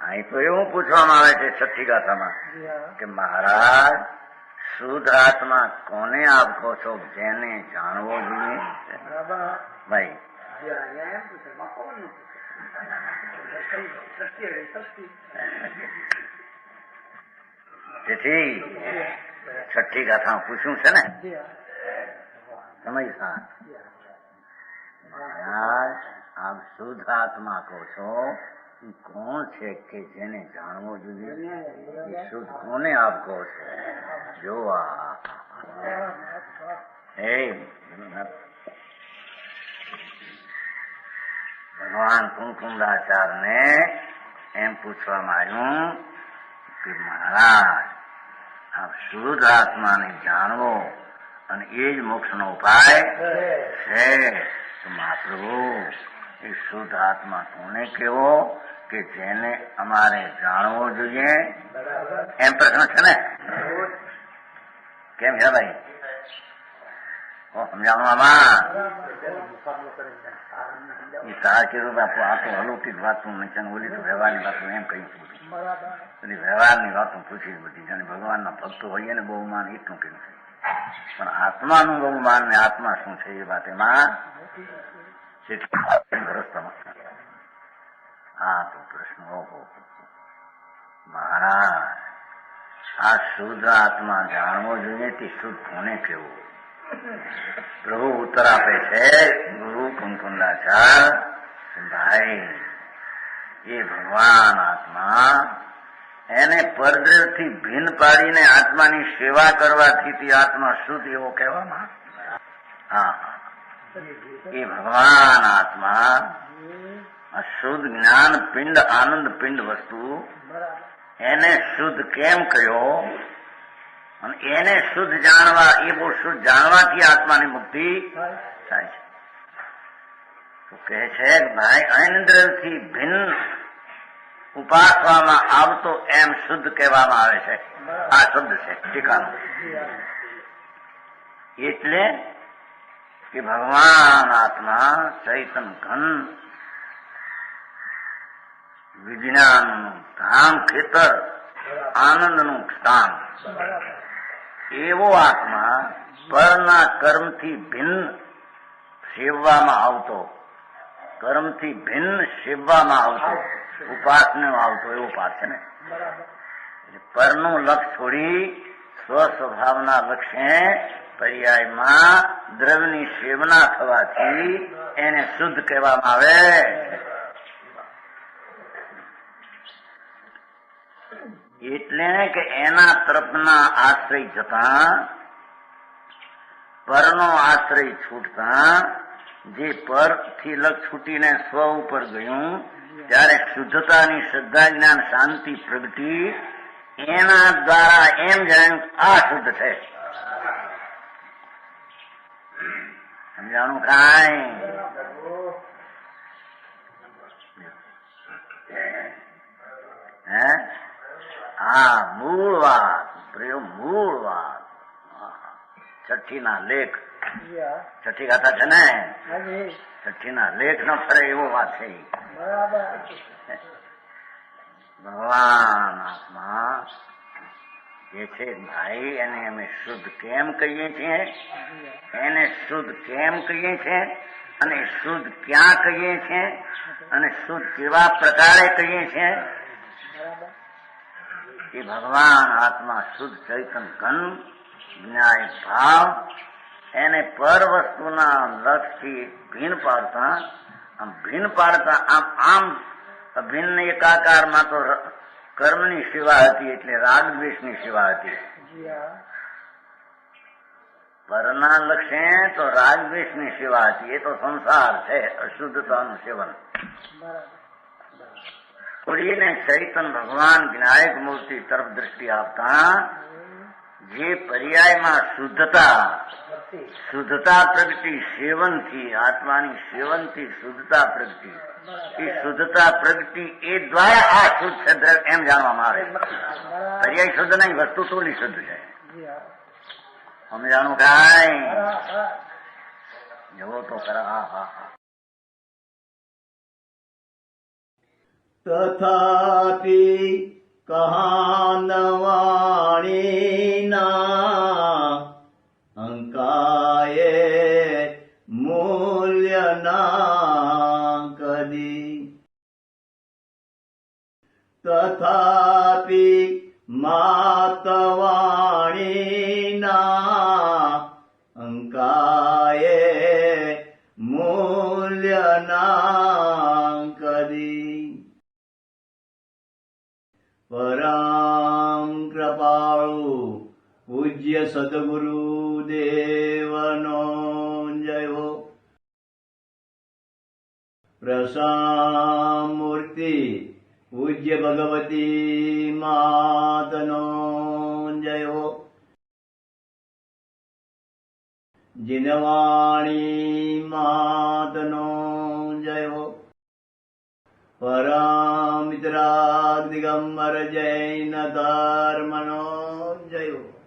અહીં તો એવું પૂછવામાં આવે છે છઠ્ઠી ગાથામાં કે મહારાજ શુદ્ધ આત્મા કોને આપ કહો છો, જેને જાણવો જોઈએ? ભાઈ તેથી છઠ્ઠી ગાથા પૂછ્યું છે ને સમય મહારાજ આપ શુદ્ધ આત્મા કહો છો, એ કોણ છે કે જેને જાણવો જોઈએ? એ શુદ્ધ કોને આપ કહો છો? જો ભગવાન કુમકુંડાચાર્યને એમ પૂછવામાં આવ્યું કે મહારાજ આપ શુદ્ધ આત્માને જાણવો અને એ જ મોક્ષનો ઉપાય છે. તો મહાપ્રભુ એ શુદ્ધ આત્મા કોને કેવો કે જેને અમારે જાણવો જોઈએ? એમ પ્રશ્ન છે ને? કેમ છે ભાઈ? સમજાવવામાં તાર કીધું બાપુ આ તો અલૌકિક વાતું નથી, ઓલી તો વ્યવહારની વાતો એમ કહી પૂછું, બધી વ્યવહારની વાતો પૂછી બધી. જાણે ભગવાનના ભક્તો હોઈએ ને બહુ માન એટલું કહ્યું છે, પણ આત્માનું બહુ માન ને આત્મા શું છે એ વાત એમાં હા તો પ્રશ્ન ઓહો મહારાજ આ શુદ્ધ આત્મા જાણવો જોઈએ તે શુદ્ધ કોને કેવું? પ્રભુ ઉત્તર આપે છે ગુરુ કુમકુંડાચાર્ય, ભાઈ એ ભગવાન આત્મા એને પરદ્રવથી ભિન્ન પાડીને આત્માની સેવા કરવાથી તે આત્મા શુદ્ધ એવો કહેવામાં. હા એ ભગવાન આત્મા શુદ્ધ જ્ઞાન પિંડ આનંદ પિંડ વસ્તુ એને શુદ્ધ કેમ કહ્યો? અને એને શુદ્ધ જાણવા, એ બહુ શુદ્ધ જાણવાથી આત્માની મુક્તિ થાય છે. તો કહે છે ભાઈ ઐન્દ્રથી ભિન્ન ઉપાસવામાં આવતો એમ શુદ્ધ કહેવામાં આવે છે. આ શબ્દ છે ટીકાનો. એટલે કે ભગવાન આત્મા ચૈતન ઘન વિજ્ઞાનનું ધામ ખેતર આનંદનું સ્થાન એવો આત્મા પરના કર્મથી ભિન્ન સેવવામાં આવતો, કર્મથી ભિન્ન સેવવામાં આવતો, ઉપાસને આવતો એવો પાઠ છે ને. પરનું લક્ષ છોડી સ્વસ્વભાવના લક્ષ્ય પર્યાયમાં દ્રવ્યની સેવના થવાથી એને શુદ્ધ કહેવામાં આવે. એટલે કે એના તરફના આશ્રય જતા, પરનો આશ્રય છૂટતા, જે પરથી લક્ષ છૂટીને સ્વ ઉપર ગયું ત્યારે શુદ્ધતાની શ્રદ્ધા જ્ઞાન શાંતિ પ્રગટી, એના દ્વારા એમ જાણ્યું આ શુદ્ધ છે. સમજાણું કાંઈ? હે હા મૂળ વાત, પ્રયોગ મૂળ વાત. છઠ્ઠી ના લેખ, છઠ્ઠી ગાથા છે ને, છઠ્ઠી ના લેખ ન ફરે એવો વાત છે. ભગવાન આત્મા જે છે ભાઈ એને અમે શુદ્ધ કેમ કહીએ છીએ? એને શુદ્ધ કેમ કહીએ છીએ? અને શુદ્ધ ક્યાં કહીએ છીએ? અને શુદ્ધ કેવા પ્રકારે કહીએ છીએ? એ ભગવાન આત્મા શુદ્ધ ચૈતન ઘન જ્ઞાય ભાવ એને પર વસ્તુના લક્ષથી ભિન્ન પાડતા, આમ આમ અભિન્ન એકાકારમાં તો કર્મની સેવા હતી, એટલે રાગ દ્વેષની સેવા હતી. પરના લક્ષ્ય તો રાગ દ્વેષની સેવા હતી. એ તો સંસાર છે, અશુદ્ધતાનું સેવન. છોડીને ચૈતન ભગવાન વિનાયક મૂર્તિ તરફ દ્રષ્ટિ આપતા જે પર્યાયમાં શુદ્ધતા પ્રગટી સેવનથી, આત્માની સેવનથી શુદ્ધતા પ્રગટી, એ શુદ્ધતા પ્રગટી એ દ્વારા આ શુદ્ધ છે એમ જાણવામાં આવે. પર્યાય શુદ્ધ નહીં, વસ્તુ તોલી શુદ્ધ છે. સમજાણું કાંઈ? જવો તો ખરા. હા તથા તથાપી કહાનવાણીના અંકાયે મૂલ્યના કદી તથાપી માતવાણીના અંકાયે મૂલ્યના કદી પરમ કૃપાળુ પૂજ્ય સદગુરુ દેવનો જય હો. પ્રસામૂર્તિ પૂજ્ય ભગવતી માતનો જય હો. જીનવાણી માતનો જય હો. પરમિત્રાગ દિગંબર જૈન ધર્મનો જય હો.